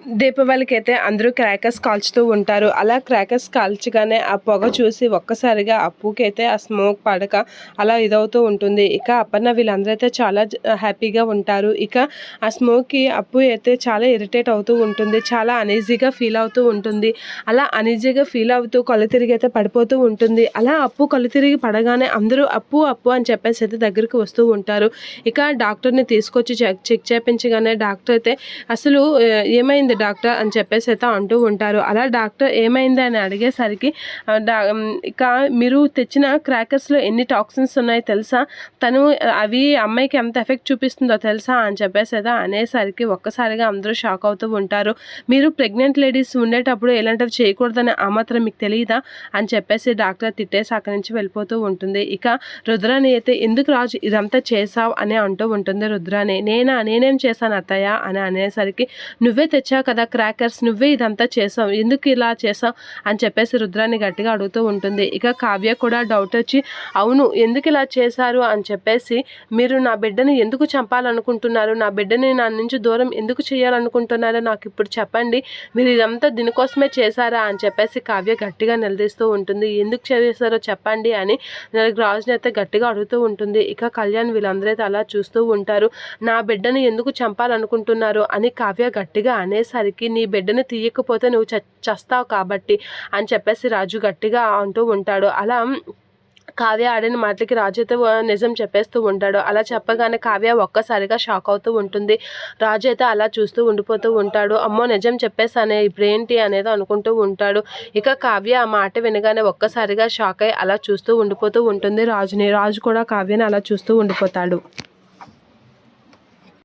దీపావళికైతే అందరూ క్రాకర్స్ కాల్చుతూ ఉంటారు. అలా క్రాకర్స్ కాల్చగానే ఆ పొగ చూసి ఒక్కసారిగా అప్పుకైతే ఆ స్మోక్ పడక అలా ఇదవుతూ ఉంటుంది. ఇక అపర్ణ వీళ్ళందరూ అయితే చాలా హ్యాపీగా ఉంటారు. ఇక ఆ స్మోక్‌కి అప్పు అయితే చాలా ఇరిటేట్ అవుతూ ఉంటుంది. చాలా అనీజీగా ఫీల్ అవుతూ ఉంటుంది. అలా అనీజీగా ఫీల్ అవుతూ కళ్ళు తిరిగి అయితే పడిపోతూ ఉంటుంది. అలా అప్పు కళ్ళు తిరిగి పడగానే అందరూ అప్పు అప్పు అని చెప్పేసి అయితే దగ్గరికి వస్తూ ఉంటారు. ఇక డాక్టర్‌ని తీసుకొచ్చి చెక్ చేపించగానే డాక్టర్ అయితే అసలు ఏమైంది డాక్టర్ అని చెప్పేసి అయితే అంటూ ఉంటారు. అలా డాక్టర్ ఏమైంది అని అడిగేసరికి ఇక మీరు తెచ్చిన క్రాకర్స్లో ఎన్ని టాక్సిన్స్ ఉన్నాయో తెలుసా, తను అవి అమ్మాయికి ఎంత ఎఫెక్ట్ చూపిస్తుందో తెలుసా అని చెప్పేసి అయితే అనేసరికి ఒక్కసారిగా అందరూ షాక్ అవుతూ ఉంటారు. మీరు ప్రెగ్నెంట్ లేడీస్ ఉండేటప్పుడు ఇలాంటివి చేయకూడదని ఆ మాత్రం మీకు తెలియదా అని చెప్పేసి డాక్టర్ తిట్టేసి అక్కడి నుంచి వెళ్ళిపోతూ ఉంటుంది. ఇక రుద్రాని అయితే ఎందుకు రాజు ఇదంతా చేసావు అని అంటూ ఉంటుంది. రుద్రాని నేనేం చేశాను అత్తయ్య అని అనేసరికి నువ్వే తెచ్చావు కదా క్రాకర్స్, నువ్వే ఇదంతా చేసావు, ఎందుకు ఇలా చేసావు అని చెప్పేసి రుద్రాన్ని గట్టిగా అడుగుతూ ఉంటుంది. ఇక కావ్య కూడా డౌట్ వచ్చి అవును ఎందుకు ఇలా చేశారు అని చెప్పేసి, మీరు నా బిడ్డని ఎందుకు చంపాలనుకుంటున్నారు, నా బిడ్డని నా నుంచి దూరం ఎందుకు చేయాలనుకుంటున్నారో నాకు ఇప్పుడు చెప్పండి, మీరు ఇదంతా దీనికోసమే చేశారా అని చెప్పేసి కావ్య గట్టిగా నిలదీస్తూ ఉంటుంది. ఎందుకు చేశారో చెప్పండి అని రాజుని అయితే గట్టిగా అడుగుతూ ఉంటుంది. ఇక కళ్యాణ్ వీళ్ళందరూ అయితే అలా చూస్తూ ఉంటారు. నా బిడ్డని ఎందుకు చంపాలనుకుంటున్నారు అని కావ్య గట్టిగా అనేసరికి, నీ బిడ్డను తీయకపోతే నువ్వు చస్తావు కాబట్టి అని చెప్పేసి రాజు గట్టిగా అంటూ ఉంటాడు. అలా కావ్య ఆడిన మాటలకి రాజు అయితే నిజం చెప్పేస్తూ ఉంటాడు. అలా చెప్పగానే కావ్య ఒక్కసారిగా షాక్ అవుతూ ఉంటుంది. రాజు అయితే అలా చూస్తూ ఉండిపోతూ ఉంటాడు. అమ్మో నిజం చెప్పేసానే ఇప్పుడు ఏంటి అనేది అనుకుంటూ ఉంటాడు. ఇక కావ్య ఆ మాట వినగానే ఒక్కసారిగా షాక్ అయి అలా చూస్తూ ఉండిపోతూ ఉంటుంది రాజుని. రాజు కూడా కావ్యని అలా చూస్తూ ఉండిపోతాడు.